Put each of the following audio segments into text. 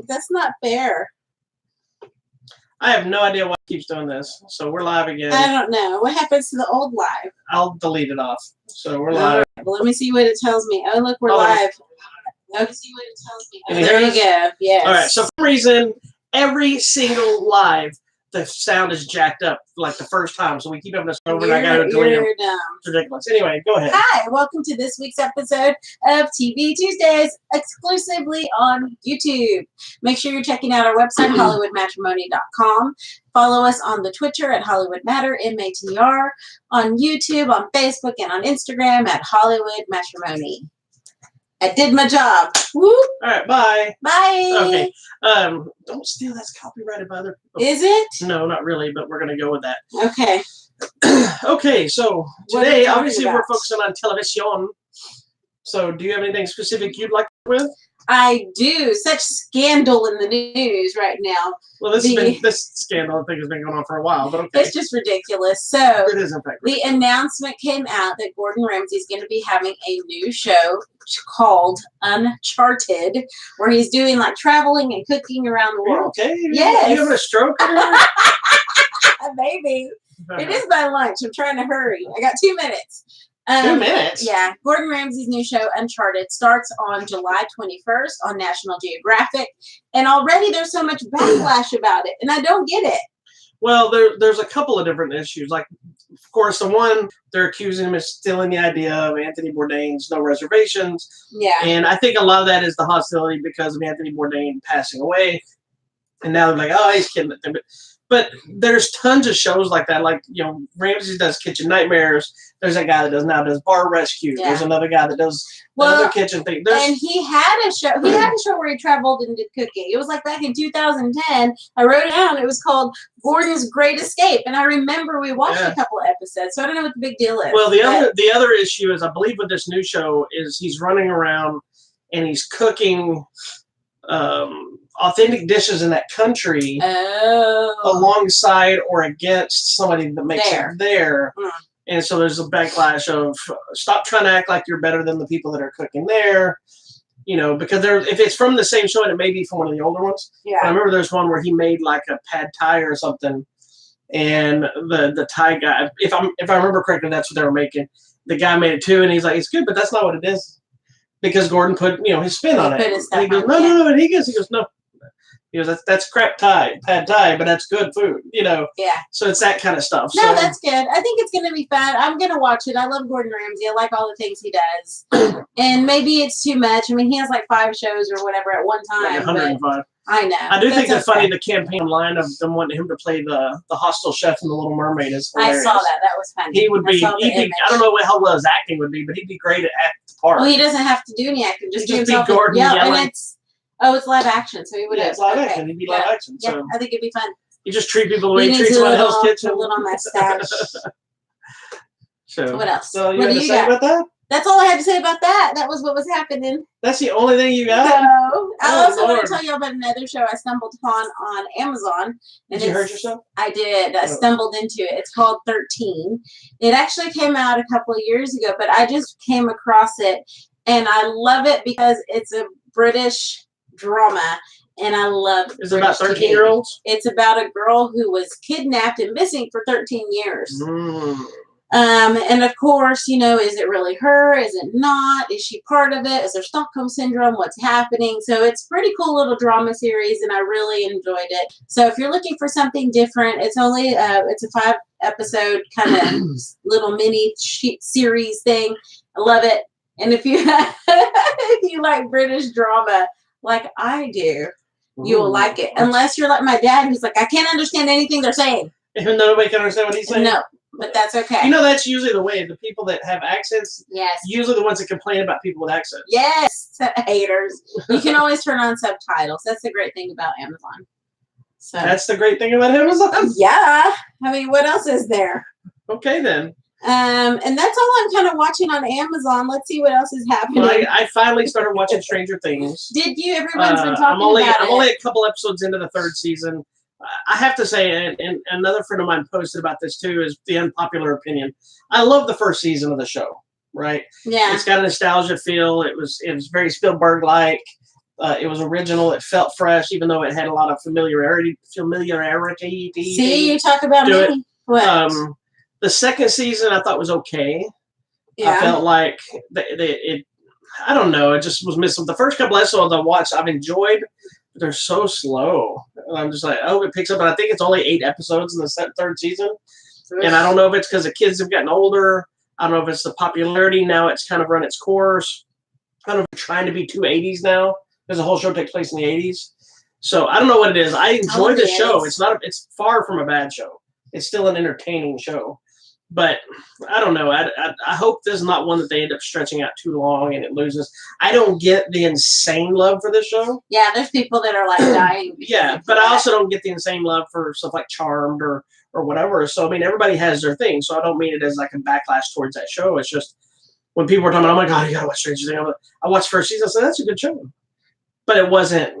That's not fair. I have no idea why it keeps doing this. So we're live again. I don't know. What happens to the old live? I'll delete it off. So we're live. Right, well, let me see what it tells me. Oh, look, we're live. Let's see what it tells me. Oh, there you go. Yes. All right. So for some reason, every single live, the sound is jacked up like the first time. So we keep having to start over and I got to delete them. It's ridiculous. Anyway, go ahead. Hi, welcome to this week's episode of TV Tuesdays, exclusively on YouTube. Make sure you're checking out our website, HollywoodMatrimony.com. Follow us on the Twitter at Hollywood Matter, MATR, on YouTube, on Facebook, and on Instagram at Hollywood Matrimony. I did my job. Woo! All right, bye. Bye. Okay. Don't steal. That's copyrighted by other people. Is it? No, not really, but we're going to go with that. Okay. Okay, so today, obviously, we're focusing on television. So do you have anything specific you'd like to with? I do. Such scandal in the news right now. Well, this scandal thing has been going on for a while, but okay. It's just ridiculous. So it is, in fact, the announcement came out that Gordon Ramsay is going to be having a new show called Uncharted, where he's doing like traveling and cooking around the world. Okay. Yes. You having a stroke? Maybe. It is my lunch. I'm trying to hurry. I got 2 minutes. 2 minutes? Yeah. Gordon Ramsay's new show, Uncharted, starts on July 21st on National Geographic. And already there's so much backlash about it. And I don't get it. Well, there's a couple of different issues. Like, of course, the one, they're accusing him of stealing the idea of Anthony Bourdain's No Reservations. Yeah. And I think a lot of that is the hostility because of Anthony Bourdain passing away. And now they're like, oh, he's kidding. But there's tons of shows like that. Like, you know, Ramsay does Kitchen Nightmares. There's a guy that does Bar Rescue. Yeah. There's another guy that does another kitchen thing. And he had a show. He had a show where he traveled and did cooking. It was like back in 2010. I wrote it down. It was called Gordon's Great Escape. And I remember we watched a couple of episodes. So I don't know what the big deal is. Well, the other issue is, I believe with this new show, is he's running around and he's cooking authentic dishes in that country alongside or against somebody that makes it there. Mm. And so there's a backlash of stop trying to act like you're better than the people that are cooking there. You know, because if it's from the same show, and it may be from one of the older ones. Yeah. I remember there's one where he made like a pad thai or something, and the Thai guy, if I remember correctly, that's what they were making. The guy made it too, and he's like, it's good, but that's not what it is. Because Gordon put his spin on it. And he goes, no, and he goes, no. He goes, that's crap pad thai, but that's good food, Yeah. So it's that kind of stuff. No, that's good. I think it's going to be fun. I'm going to watch it. I love Gordon Ramsay. I like all the things he does. And maybe it's too much. I mean, he has like 5 shows or whatever at one time. Like 105. I know. I do think it's funny, the campaign line of them wanting him to play the hostile chef in The Little Mermaid is hilarious. I saw that. That was funny. He would be, I don't know how well his acting would be, but he'd be great at the part. Well, he doesn't have to do any acting. Just be Gordon yelling. And it's live action, so he would have. It's live action. He'd be live action. So. Yeah, I think it'd be fun. You just treat people the way you treat someone else's kitchen. A little mustache. So, what else? So you had to say about that? That's all I had to say about that. That was what was happening. That's the only thing you got? No. I also want to tell you about another show I stumbled upon on Amazon. Did you hurt yourself? I did. I stumbled into it. It's called 13. It actually came out a couple of years ago, but I just came across it, and I love it because it's a British drama, and I love Is it about 13-year-olds? It's about a girl who was kidnapped and missing for 13 years. Mm. And of course, is it really her? Is it not? Is she part of it? Is there Stockholm Syndrome? What's happening? So it's a pretty cool little drama series, and I really enjoyed it. So if you're looking for something different, it's only it's a 5-episode kind of little mini series thing. I love it. And if you if you like British drama like I do, you will like it. Unless you're like my dad, who's like, I can't understand anything they're saying. Even though nobody can understand what he's saying? No, but that's okay. That's usually the way. The people that have accents, usually the ones that complain about people with accents. Yes, haters. You can always turn on subtitles. That's the great thing about Amazon. So that's the great thing about Amazon? Yeah. I mean, what else is there? Okay, then. And that's all I'm kind of watching on Amazon. Let's see what else is happening. Well, I finally started watching Stranger Things. Did you? Everyone's been talking about it. I'm only a couple episodes into the 3rd season. I have to say, and another friend of mine posted about this too, is the unpopular opinion. I love the 1st season of the show, right? Yeah. It's got a nostalgia feel. It was very Spielberg-like. It was original. It felt fresh, even though it had a lot of familiarity. See, you talk about me. What? The second season I thought was okay. Yeah. I felt like it. I don't know. It just was missing. The first couple episodes I watched, I've enjoyed. But they're so slow, and I'm just like, oh, it picks up. And I think it's only 8 episodes in the third season. And I don't know if it's because the kids have gotten older. I don't know if it's the popularity now. It's kind of run its course. I don't know if it's trying to be 280s now because the whole show takes place in the 80s. So I don't know what it is. I enjoy the show. It's far from a bad show. It's still an entertaining show. But I don't know. I hope this is not one that they end up stretching out too long and it loses. I don't get the insane love for this show. Yeah, there's people that are like dying. Yeah, but I also don't get the insane love for stuff like Charmed or whatever. So, I mean, everybody has their thing. So I don't mean it as like a backlash towards that show. It's just when people were talking about, oh my God, you got to watch Stranger Things. I watched first season. I said, that's a good show. But it wasn't,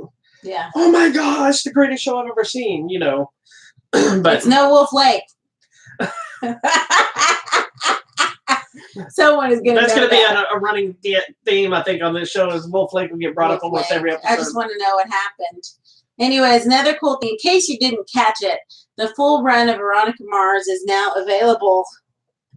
oh my gosh, it's the greatest show I've ever seen, you know. But it's no Wolf Lake. Someone is going to. That's going to be a running theme, I think, on this show. Is Wolf Lake will get brought up almost every episode. I just want to know what happened. Anyways, another cool thing. In case you didn't catch it, the full run of Veronica Mars is now available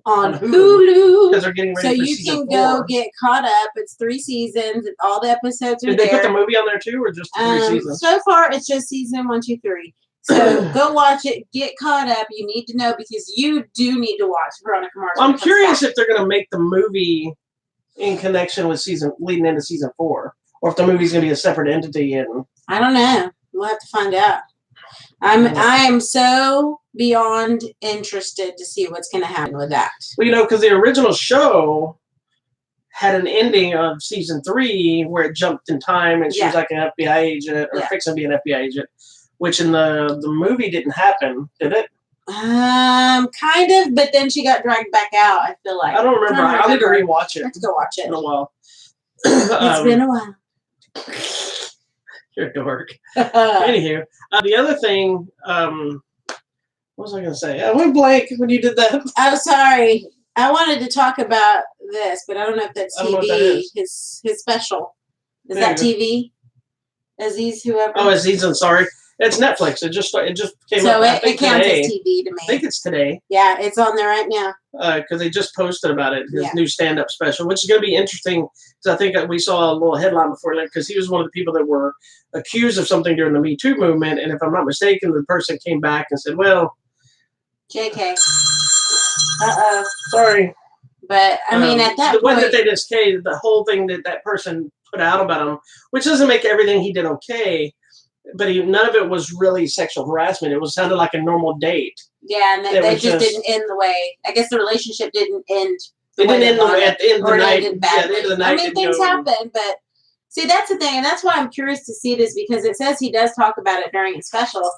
on Hulu. Because they're getting ready for season 4. So you can go get caught up. It's 3 seasons. All the episodes are there. Did they put the movie on there too, or just 3 seasons? So far, it's just season 1, 2, 3. So go watch it, get caught up. You need to know because you do need to watch Veronica Mars. I'm curious if they're going to make the movie in connection with leading into season 4, or if the movie's going to be a separate entity. And I don't know. We'll have to find out. I am so beyond interested to see what's going to happen with that. Well, you know, because the original show had an ending of season 3 where it jumped in time and she was like an FBI agent or fixing to be an FBI agent. Which in the movie didn't happen, did it? Kind of, but then she got dragged back out, I feel like. I don't remember. I'll need to rewatch it. Let's go watch it. In a while. It's been a while. You're a dork. Anywho, the other thing, what was I going to say? I went blank when you did that. Oh, sorry. I wanted to talk about this, but I don't know if that's TV. That his special. Is that TV? Aziz, whoever. Oh, Aziz Ansari. It's Netflix. It just came up. So it counts today. as TV to me. I think it's today. Yeah, it's on there right now. Because they just posted about it, his new stand-up special, which is going to be interesting. Because I think we saw a little headline before, because he was one of the people that were accused of something during the Me Too movement, and if I'm not mistaken, the person came back and said, "Well, JK, sorry." But I mean, at that point, the way that they just the whole thing that person put out about him, which doesn't make everything he did okay. But none of it was really sexual harassment. It sounded like a normal date. Yeah, and they just didn't end the way. I guess the relationship didn't end. It didn't end at the end of the night. At the end of the night. I mean, things happen, but see, that's the thing, and that's why I'm curious to see this because it says he does talk about it during his special,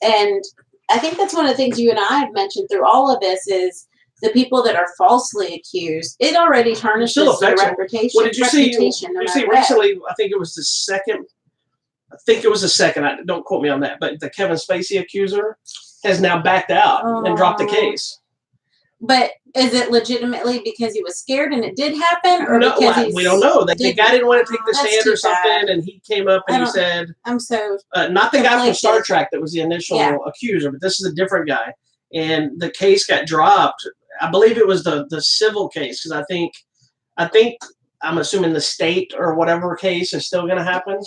and I think that's one of the things you and I have mentioned through all of this is the people that are falsely accused. It already tarnishes their reputation. What did you see? You see recently? I think it was the second. Don't quote me on that, but the Kevin Spacey accuser has now backed out and dropped the case. But is it legitimately because he was scared and it did happen, or because we don't know? The guy didn't want to take the stand or something, and he came up and he said, "I'm so not the guy from Star Trek that was the initial accuser, but this is a different guy." And the case got dropped. I believe it was the civil case because I think I'm assuming the state or whatever case is still going to happen.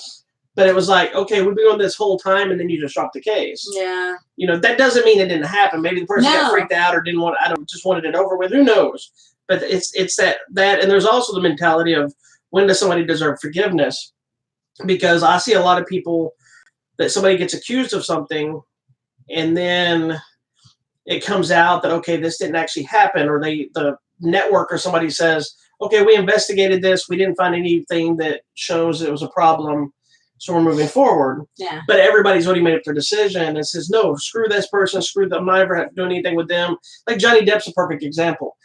But it was like, okay, we've been on this whole time, and then you just dropped the case. Yeah. You know, that doesn't mean it didn't happen. Maybe the person got freaked out or didn't want. Just wanted it over with. Who knows? But it's that, and there's also the mentality of when does somebody deserve forgiveness? Because I see a lot of people that somebody gets accused of something, and then it comes out that okay, this didn't actually happen, or the network or somebody says, okay, we investigated this, we didn't find anything that shows it was a problem. So we're moving forward. Yeah. But everybody's already made up their decision and says, no, screw this person, screw them. I'm not ever doing anything with them. Like Johnny Depp's a perfect example.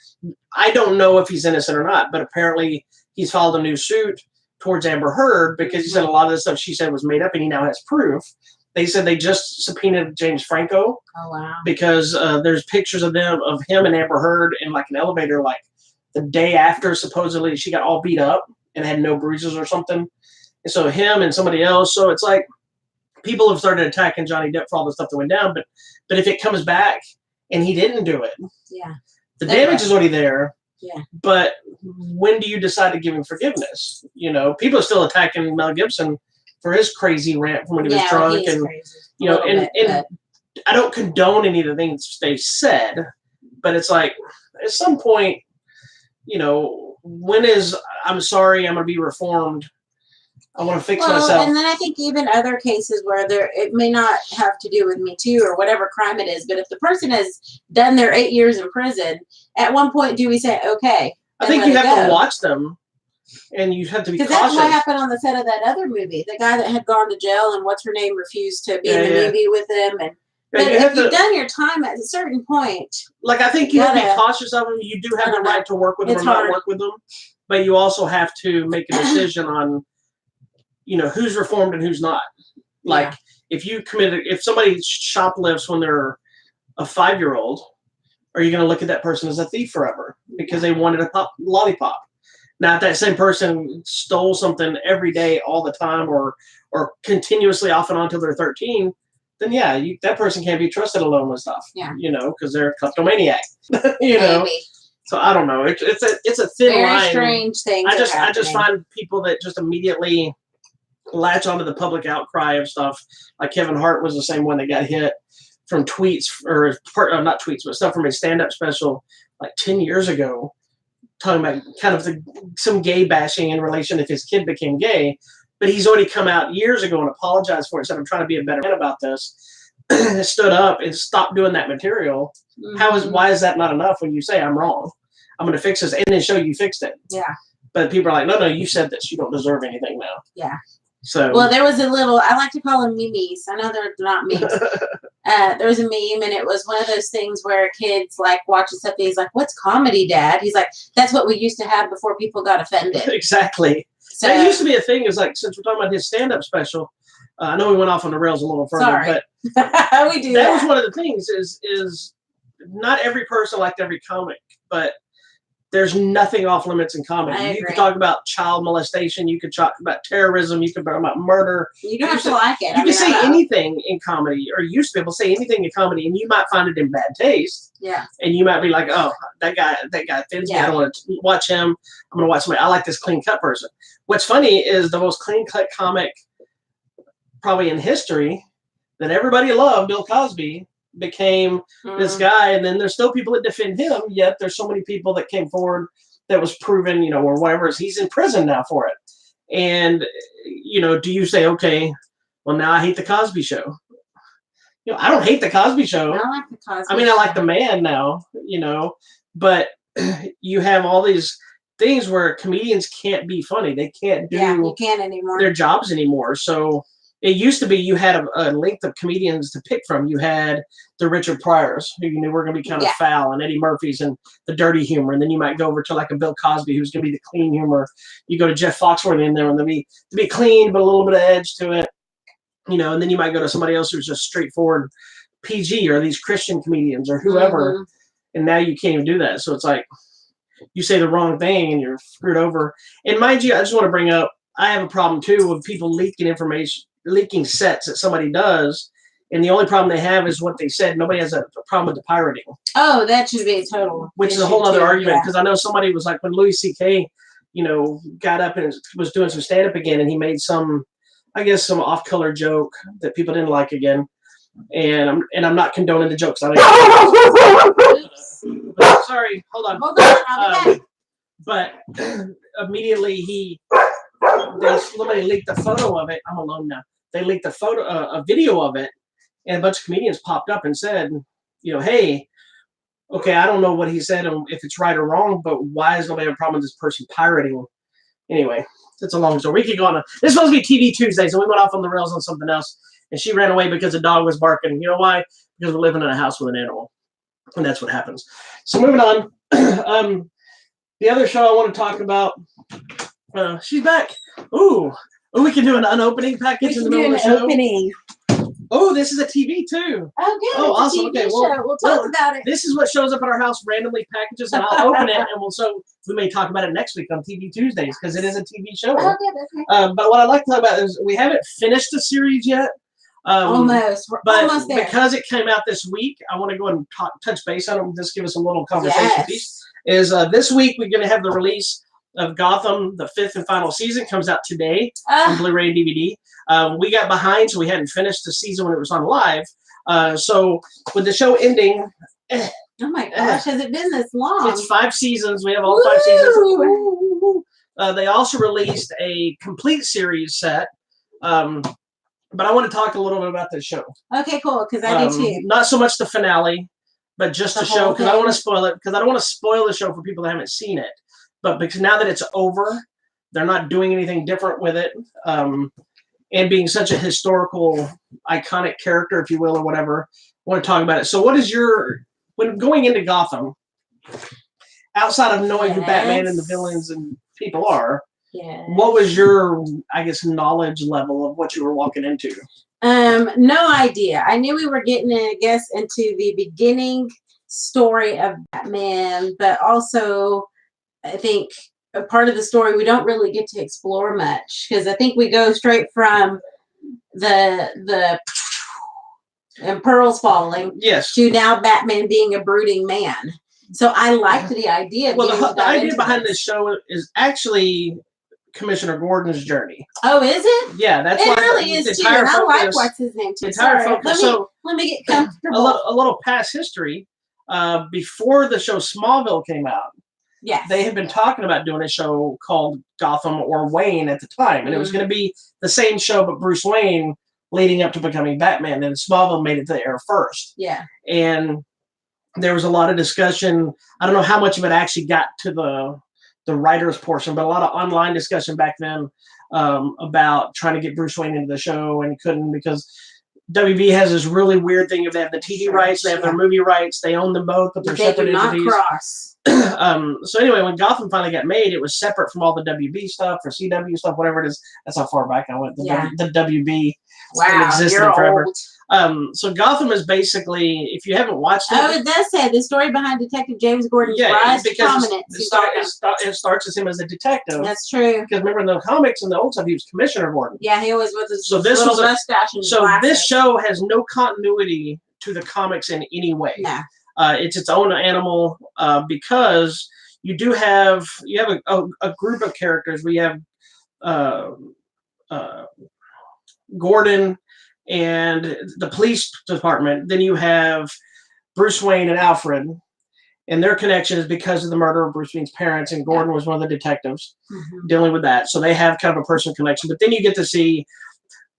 I don't know if he's innocent or not, but apparently he's filed a new suit towards Amber Heard because he said a lot of the stuff she said was made up and he now has proof. They said they just subpoenaed James Franco. Oh, wow. Because there's pictures of him and Amber Heard in like an elevator like the day after supposedly she got all beat up and had no bruises or something. And so him and somebody else. So it's like people have started attacking Johnny Depp for all the stuff that went down. But if it comes back and he didn't do it, the damage is already there. Yeah. But when do you decide to give him forgiveness? You know, people are still attacking Mel Gibson for his crazy rant from when he was drunk, and crazy. You know, and I don't condone any of the things they said, but it's like at some point, you know, when is I'm sorry, I'm going to be reformed. I want to fix myself. And then I think even other cases where it may not have to do with Me Too or whatever crime it is, but if the person has done their 8 years in prison, at one point do we say, okay? I think you have to watch them, and you have to be cautious. Because that's what happened on the set of that other movie. The guy that had gone to jail and what's her name refused to be in the movie with him. And but if you've done your time at a certain point, like I think you have to be cautious of them. You do have the right to work with them or not work with them, but you also have to make a decision on, you know, who's reformed and who's not. Like if somebody shoplifts when they're a 5-year-old, are you going to look at that person as a thief forever because they wanted a lollipop? Now, if that same person stole something every day, all the time, or continuously off and on until they're 13, then that person can't be trusted alone with stuff. Yeah. You know, because they're a kleptomaniac. You know. Maybe. So I don't know. It's a thin line. Very strange things. I just find people that just immediately latch onto the public outcry of stuff. Like Kevin Hart was the same one that got hit from tweets not tweets, but stuff from his stand-up special like 10 years ago, talking about kind of some gay bashing in relation if his kid became gay. But he's already come out years ago and apologized for it. Said, I'm trying to be a better man about this. Stood up and stopped doing that material. Mm-hmm. Why is that not enough when you say I'm wrong? I'm going to fix this and then show you fixed it. Yeah. But people are like, no, you said this. You don't deserve anything now. Yeah. So. Well, there was a little, I like to call them memes. I know they're not memes. There was a meme, and it was one of those things where kids like watching something. He's like, "What's comedy, Dad?" He's like, "That's what we used to have before people got offended." Exactly. So that used to be a thing. Is like, since we're talking about his stand-up special, I know we went off on the rails a little further, but we do. That was one of the things. Is not every person liked every comic, but there's nothing off limits in comedy. You could talk about child molestation. You could talk about terrorism. You could talk about murder. You don't have to like it. You can say anything in comedy, or you used to be able to say anything in comedy, and you might find it in bad taste. Yeah. And you might be like, oh, that guy offends me. I don't want to watch him. I'm going to watch somebody. I like this clean-cut person. What's funny is the most clean-cut comic probably in history that everybody loved, Bill Cosby, became this guy, and then there's still people that defend him, yet there's so many people that came forward that was proven, you know, or whatever. He's in prison now for it. And, you know, do you say, okay, well, now I hate the Cosby Show? You know, I don't hate the Cosby Show. I like the Cosby Show. I like the man now, you know, but you have all these things where comedians can't be funny. They can't do you can't anymore. Their jobs anymore. So it used to be you had a length of comedians to pick from. You had the Richard Pryors, who you knew were going to be kind of foul, and Eddie Murphys and the dirty humor. And then you might go over to like a Bill Cosby, who's going to be the clean humor. You go to Jeff Foxworthy in there, and they'll be clean, but a little bit of edge to it. You know, and then you might go to somebody else who's just straightforward PG, or these Christian comedians or whoever. Mm-hmm. And now you can't even do that. So it's like you say the wrong thing and you're screwed over. And mind you, I just want to bring up, I have a problem too with people leaking information, leaking sets that somebody does, and the only problem they have is what they said. Nobody has a problem with the pirating. Oh, that should be a total. Which is a whole other argument, because I know somebody was like, when Louis C.K., you know, got up and was doing some stand-up again, and he made some off-color joke that people didn't like again, and I'm not condoning the jokes. Sorry, hold on. But immediately somebody leaked a photo of it. I'm alone now. They leaked a video of it, and a bunch of comedians popped up and said, you know, hey, okay, I don't know what he said and if it's right or wrong, but why is nobody having a problem with this person pirating? Anyway, it's a long story. We could go on. This is supposed to be TV Tuesdays, and we went off on the rails on something else, and she ran away because the dog was barking. You know why? Because we're living in a house with an animal, and that's what happens. So moving on. The other show I want to talk about, she's back. Ooh, we can do an unopening package in the middle of the show. Opening. Oh, this is a TV too. Oh, good. Oh, it's awesome. A TV Okay, show. We'll talk about it. This is what shows up at our house randomly packages, and I'll open it, and we may talk about it next week on TV Tuesdays because it is a TV show. Oh, good. Okay. But what I'd like to talk about is we haven't finished the series yet. Almost. We're almost there. Because it came out this week, I want to go and touch base on it and just give us a little conversation piece. This week we're going to have the release of Gotham, the 5th and final season, comes out today on Blu-ray and DVD. We got behind, so we hadn't finished the season when it was on live. So with the show ending, oh my gosh, has it been this long? It's 5 seasons. We have all 5 seasons. They also released a complete series set. But I want to talk a little bit about this show. Okay, cool, because I do too. Not so much the finale, but just the show, because I don't want to spoil it, because I don't want to spoil the show for people that haven't seen it. But because now that it's over, they're not doing anything different with it. And being such a historical, iconic character, if you will, or whatever, I want to talk about it. So what is when going into Gotham, outside of knowing who Batman and the villains and people are, what was your, I guess, knowledge level of what you were walking into? No idea. I knew we were getting, into the beginning story of Batman, but also I think a part of the story we don't really get to explore much, because I think we go straight from the and pearls falling to now Batman being a brooding man. So I liked the idea. Well, the idea behind this show is actually Commissioner Gordon's journey. Oh, is it? Yeah, that's it why really is too. And I like what's his name too. Let me get comfortable. A little past history. Before the show Smallville came out, they had been talking about doing a show called Gotham or Wayne at the time, and it was going to be the same show but Bruce Wayne leading up to becoming Batman. And Smallville made it to the air first. Yeah, and there was a lot of discussion. I don't know how much of it actually got to the writer's portion, but a lot of online discussion back then about trying to get Bruce Wayne into the show, and couldn't, because WB has this really weird thing of they have the TV rights, they have their movie rights, they own them both, but they're separate entities. Not cross. So anyway, when Gotham finally got made, it was separate from all the WB stuff or CW stuff, whatever it is. That's how far back I went. The WB existed forever. Old. So Gotham is basically, if you haven't watched it. Oh, it does say the story behind Detective James Gordon's rise to prominence. It starts as him as a detective. That's true. Because remember in the comics and the old stuff, he was Commissioner Gordon. Yeah, he was with his little mustache and this show has no continuity to the comics in any way. No. It's its own animal because you have a group of characters. We have Gordon and the police department. Then you have Bruce Wayne and Alfred, and their connection is because of the murder of Bruce Wayne's parents, and Gordon was one of the detectives dealing with that. So they have kind of a personal connection. But then you get to see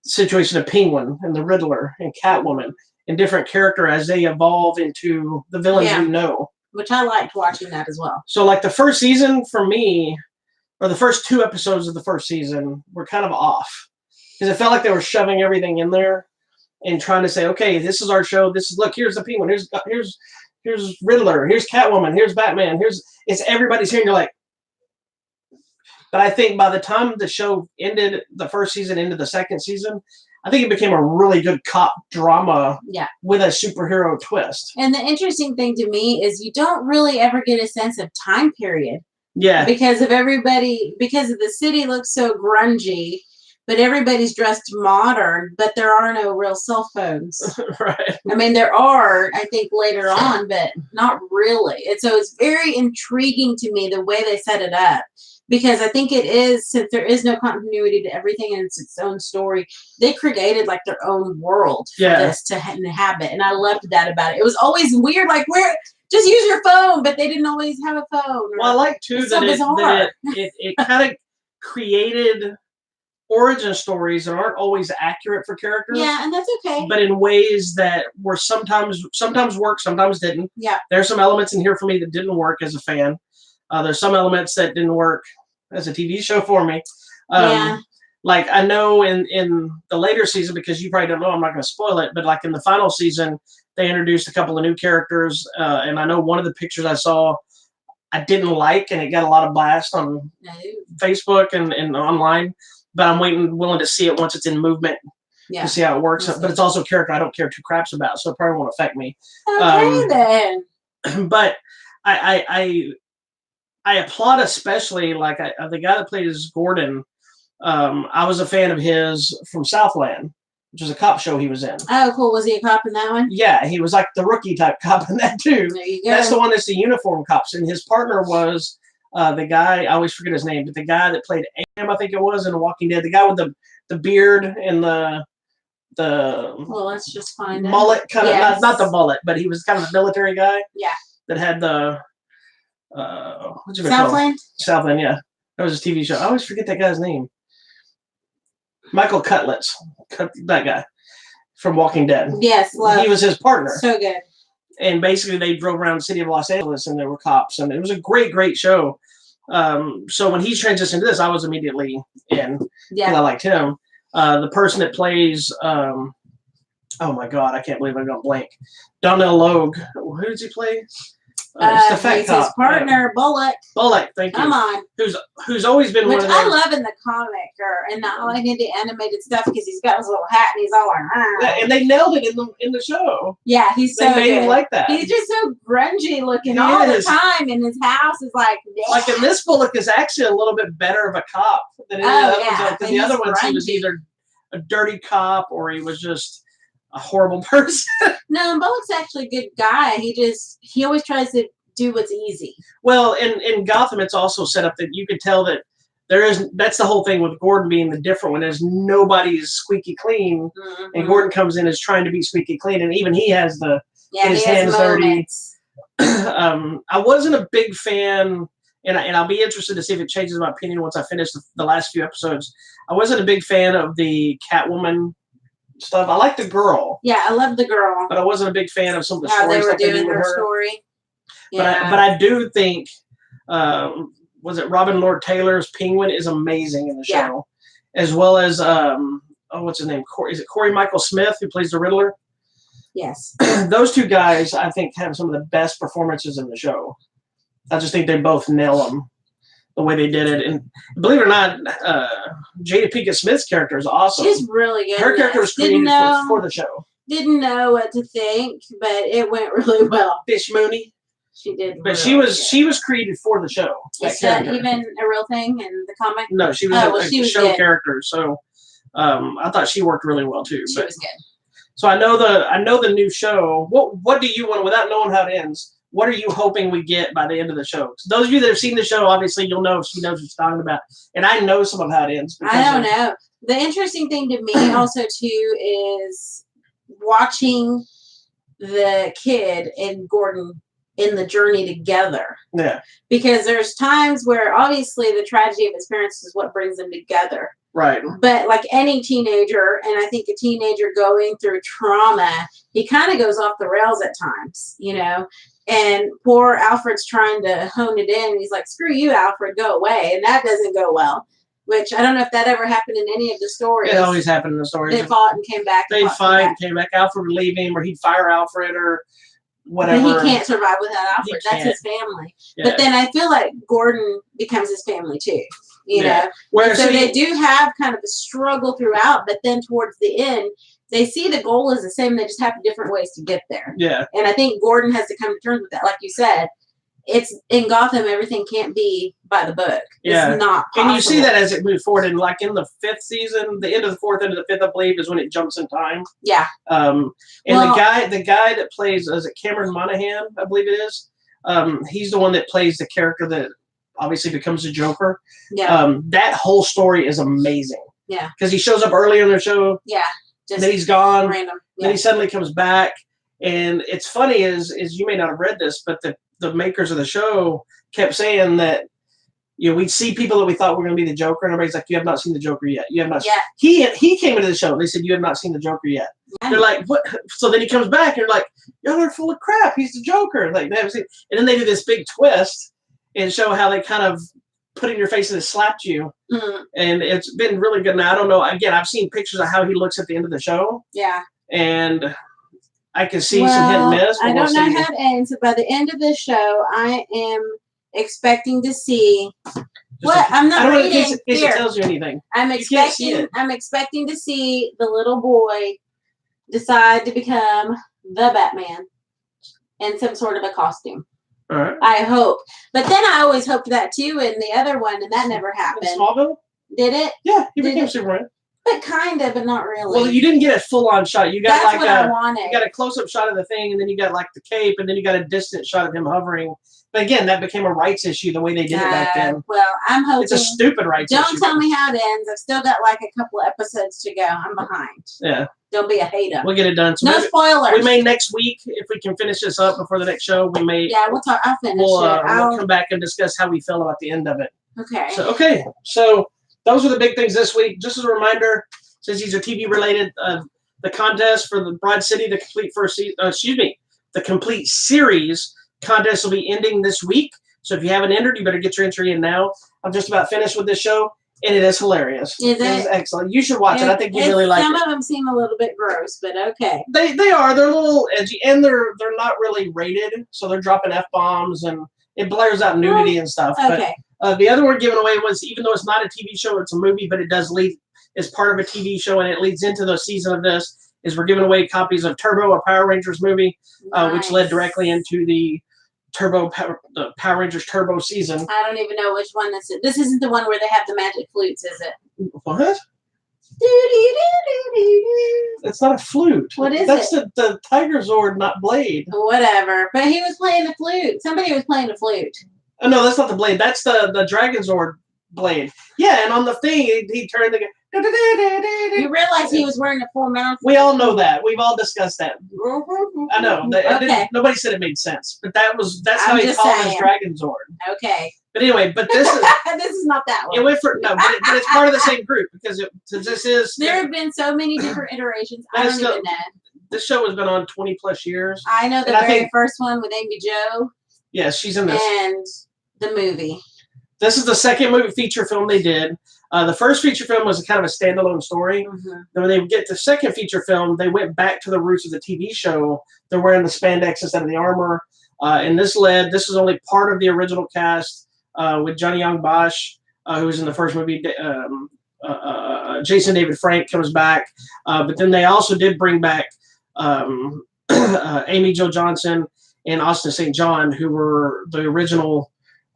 the situation of Penguin and the Riddler and Catwoman and different character as they evolve into the villains we know. Which I liked watching that as well. So like the first season for me, or the first 2 episodes of the first season were kind of off. Because it felt like they were shoving everything in there and trying to say, okay, this is our show. Here's the Penguin. Here's Riddler. Here's Catwoman. Here's Batman. It's everybody's here. And you're like, but I think by the time the show ended, the first season into the second season, I think it became a really good cop drama with a superhero twist. And the interesting thing to me is you don't really ever get a sense of time period. Yeah. Because of the city looks so grungy, but everybody's dressed modern, but there are no real cell phones. Right. I mean, there are, I think, later on, but not really. And so it's very intriguing to me the way they set it up. Because I think it is, since there is no continuity to everything and it's its own story, they created like their own world for this to inhabit. And I loved that about it. It was always weird, like just use your phone, but they didn't always have a phone. Well, I like too that it kind of created origin stories that aren't always accurate for characters. Yeah, and that's okay. But in ways that were sometimes worked, sometimes didn't. Yeah. There's some elements in here for me that didn't work as a fan. There's some elements that didn't work as a TV show for me. Like I know in the later season, because you probably don't know, I'm not going to spoil it, but like in the final season, they introduced a couple of new characters. And I know one of the pictures I saw, I didn't like, and it got a lot of blast on Facebook and online, but I'm willing to see it once it's in movement to see how it works. But it's also a character I don't care two craps about, so it probably won't affect me. Okay, then. But I applaud especially like the guy that plays Gordon. I was a fan of his from Southland, which was a cop show he was in. Oh, cool. Was he a cop in that one? Yeah, he was like the rookie type cop in that too. There you go. That's the one that's the uniform cops, and his partner was the guy. I always forget his name, but the guy that played Am, I think it was, in The Walking Dead. The guy with the beard and the well, let's just find mullet kind of not the mullet, but he was kind of a military guy. Yeah. That had the what's it Southland? Southland, yeah. That was his TV show. I always forget that guy's name. Michael Cutlets. That guy from Walking Dead. Yes, love. He was his partner. So good. And basically they drove around the city of Los Angeles and there were cops. And it was a great, great show. So when he transitioned to this, I was immediately in. Yeah. I liked him. The person that plays oh my God, I can't believe I'm going blank. Donnell Logue. Who does he play? It's the fat cop. His partner, Bullock. Bullock, thank you. Come on. Who's always been one of those. I love in the comic and I like in the animated stuff because he's got his little hat and he's all like, and they nailed it in the show. Yeah, he's so good. They like that. He's just so grungy looking all the time, and his house is like. Like in this, Bullock is actually a little bit better of a cop than any of the others. Than the other ones, he was either a dirty cop or he was just a horrible person. No, Bullock's actually a good guy. He always tries to do what's easy. Well, in Gotham, it's also set up that you can tell that that's the whole thing with Gordon being the different one. Is nobody's squeaky clean, and Gordon comes in as trying to be squeaky clean, and even he has his hands dirty. I wasn't a big fan, and I'll be interested to see if it changes my opinion once I finish the last few episodes. I wasn't a big fan of the Catwoman stuff. I like the girl. Yeah, I love the girl. But I wasn't a big fan of some of the stories they were doing her story. Yeah. But I do think, was it Robin Lord Taylor's Penguin is amazing in the show, as well as what's his name? Is it Corey Michael Smith who plays the Riddler? Yes. Those two guys, I think, have some of the best performances in the show. I just think they both nail them the way they did it. And believe it or not, Jada Pinkett Smith's character is awesome. She's really good. Her character was created for the show. Didn't know what to think, but it went really well. Fish Mooney. She did. But she was created for the show. Is that even a real thing in the comic? No, she was a show character. So I thought she worked really well too. She was good. So I know the new show. What do you want, without knowing how it ends? What are you hoping we get by the end of the show? So those of you that have seen the show, obviously you'll know if she knows what she's talking about. And I know some of how it ends. I don't know. The interesting thing to me also too is watching the kid and Gordon in the journey together. Yeah. Because there's times where obviously the tragedy of his parents is what brings them together. Right. But like any teenager, and I think a teenager going through trauma, he kind of goes off the rails at times, you know. And poor Alfred's trying to hone it in. And he's like, screw you, Alfred, go away. And that doesn't go well. Which I don't know if that ever happened in any of the stories. It always happened in the stories. They fought and came back. They'd fight and came back. Alfred would leave him, or he'd fire Alfred, or whatever. But he can't survive without Alfred. That's his family. Yeah. But then I feel like Gordon becomes his family too. You know? So they do have kind of a struggle throughout, but then towards the end, they see the goal is the same. They just have different ways to get there. Yeah. And I think Gordon has to come to terms with that. Like you said, it's in Gotham, everything can't be by the book. Yeah. It's not possible. And you see that as it moves forward. And like in the 5th season, the end of the 4th, end of the 5th, I believe, is when it jumps in time. Yeah. And the guy that plays, is it Cameron Monaghan, I believe it is? He's the one that plays the character that obviously becomes the Joker. Yeah. That whole story is amazing. Yeah. Because he shows up earlier in the show. Yeah. Then he's gone. Random. Yeah. Then he suddenly comes back. And it's funny is you may not have read this, but the makers of the show kept saying that, you know, we'd see people that we thought were going to be the Joker, and everybody's like, you have not seen the Joker yet. You have not. Yeah. He came into the show. And they said, you have not seen the Joker yet. Yeah. They're like, what? So then he comes back, and they're like, y'all are full of crap. He's the Joker. Like, and then they do this big twist and show how they kind of put in your face and slapped you. Mm-hmm. And it's been really good. Now, I don't know. Again, I've seen pictures of how he looks at the end of the show. Yeah. And I can see some hit and miss. I don't know how it ends. By the end of the show, I am expecting to see What? I'm not reading. In case it tells you anything. I'm expecting to see the little boy decide to become the Batman in some sort of a costume. All right. I hope. But then I always hoped that too in the other one, and that never happened. In Smallville? Did it? Yeah, he became Superman. But kind of, but not really. Well, you didn't get a full-on shot. You got That's what I wanted. You got a close-up shot of the thing, and then you got like the cape, and then you got a distant shot of him hovering. But again, that became a rights issue the way they did it back then. Well, I'm hoping it's a stupid rights issue. Don't tell me how it ends. I've still got like a couple of episodes to go. I'm behind. Yeah. Don't be a hater. We'll get it done. So no spoilers. We may next week, if we can finish this up before the next show. We may. Yeah, we'll talk. I'll finish it. We'll come back and discuss how we feel about the end of it. Okay. So those are the big things this week. Just as a reminder, since these are TV related, the contest for the Broad City, the complete the complete series contest will be ending this week. So if you haven't entered, you better get your entry in now. I'm just about finished with this show, and it is hilarious. It is excellent. You should watch it. I think you really like it. Some of them seem a little bit gross, but okay. They are. They're a little edgy, and they're not really rated, so they're dropping F-bombs, and it blares out nudity and stuff. Okay. But the other one given away was, even though it's not a TV show, it's a movie, but it does lead as part of a TV show, and it leads into the season of this, is we're giving away copies of Turbo, a Power Rangers movie, which led directly into the Power Rangers Turbo season. I don't even know which one this is. This isn't the one where they have the magic flutes, is it? What? It's not a flute. What is That's the Tiger Zord, not Blade. Whatever. But he was playing the flute. Somebody was playing the flute. Oh, no, that's not the Blade. That's the Dragon Zord Blade. Yeah, and on the thing, he turned the... You realize he was wearing a full mouth? We all know that. We've all discussed that. I know. Okay. Nobody said it made sense, but that's how he called his Dragon Zord. Okay. But anyway, this is this is not that one. It went for but it's part of the same group, because this is. There have been so many different iterations. I don't even know. This show has been on 20+ years. I know the very first one with Amy Jo. Yes, she's in this. And the movie. This is the second movie feature film they did. The first feature film was kind of a standalone story. Mm-hmm. Then when they get the second feature film, they went back to the roots of the TV show. They're wearing the spandex instead of the armor. And this was only part of the original cast with Johnny Young Bosch, who was in the first movie. Jason David Frank comes back. But then they also did bring back Amy Jo Johnson and Austin St. John, who were the original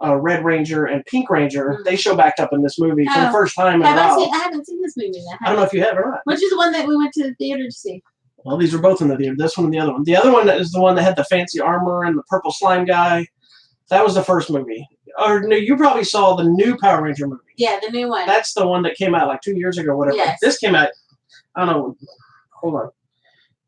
Red Ranger and Pink Ranger. They show back up in this movie for the first time in a while. I haven't seen this movie yet. I don't know if you have or not. Which is the one that we went to the theater to see? Well, these were both in the theater. This one and the other one. The other one is the one that had the fancy armor and the purple slime guy. That was the first movie. Or no, you probably saw the new Power Ranger movie. Yeah, the new one. That's the one that came out like 2 years ago, whatever. Yes. This came out, I don't know. Hold on.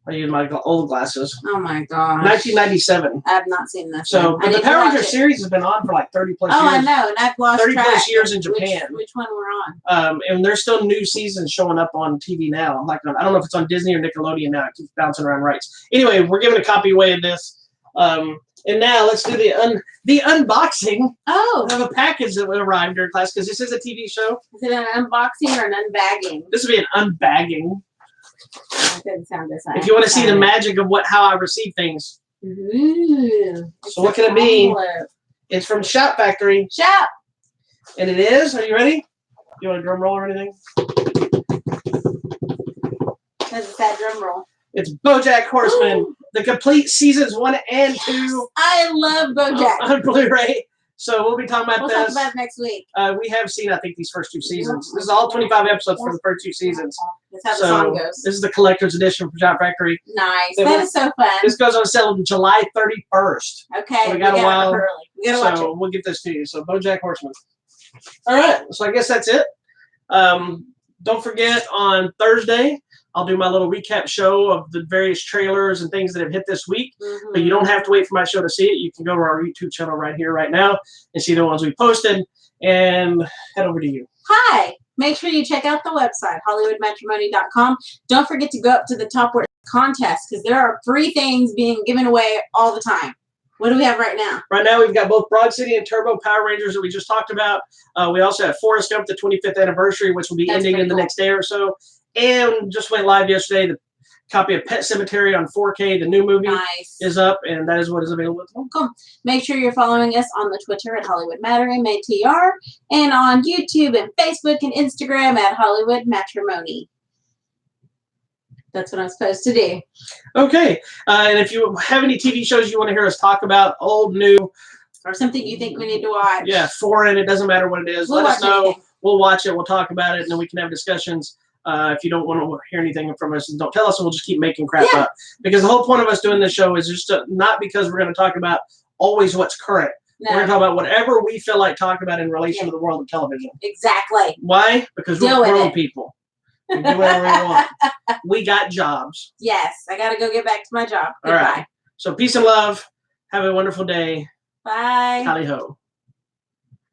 I use my old glasses. Oh my gosh. 1997. I have not seen this. So, but the Power Ranger series has been on for like 30+ years. Oh, I know, and I've lost 30+ years in Japan. Which one we're on? And there's still new seasons showing up on TV now. Like I don't know if it's on Disney or Nickelodeon now. It keeps bouncing around rights. Anyway, we're giving a copy away of this. And now let's do the unboxing of a package that arrived during class, because this is a TV show. Is it an unboxing or an unbagging? This would be an unbagging. That didn't sound this If you want to see the magic of how I receive things. Ooh. So what can it be? It's from Shout Factory. Shout. And it is. Are you ready? You want a drum roll or anything? That's a sad drum roll. It's BoJack Horseman, Ooh. The complete seasons 1 and 2. I love BoJack on Blu-ray. So we'll be talking about this. We'll talk about it next week. We have seen, I think, these first 2 seasons. This is all 25 episodes for the first 2 seasons. That's how the song goes. This is the collector's edition from Shout Factory. Nice. That is so fun. This goes on sale on July 31st. Okay. So we got a while. Early. We gotta watch it. We'll get this to you. So BoJack Horseman. All right. So I guess that's it. Don't forget, on Thursday, I'll do my little recap show of the various trailers and things that have hit this week. Mm-hmm. But you don't have to wait for my show to see it. You can go to our YouTube channel right here, right now, and see the ones we posted. And head over to you. Hi. Make sure you check out the website, HollywoodMatrimony.com. Don't forget to go up to the top where it's contest, because there are free things being given away all the time. What do we have right now? Right now, we've got both Broad City and Turbo Power Rangers that we just talked about. We also have Forrest Gump, the 25th anniversary, which will be ending in the next day or so. And just went live yesterday, the copy of Pet Sematary on 4K. The new movie is up, and that is what is available. Cool. Make sure you're following us on the Twitter at Hollywood Matrimony, MATR, and on YouTube and Facebook and Instagram at Hollywood Matrimony. That's what I'm supposed to do. Okay. And if you have any TV shows you want to hear us talk about, old, new, or something you think we need to watch. Yeah, foreign, it doesn't matter what it is. Let us know. Anything. We'll watch it. We'll talk about it, and then we can have discussions. If you don't want to hear anything from us, don't tell us, and we'll just keep making crap up. Because the whole point of us doing this show is just not because we're going to talk about always what's current. No. We're going to talk about whatever we feel like talking about in relation to the world of television. Exactly. Why? Because we're grown people. We do whatever we want. We got jobs. Yes, I got to go get back to my job. All right. So peace and love. Have a wonderful day. Bye. Tally ho.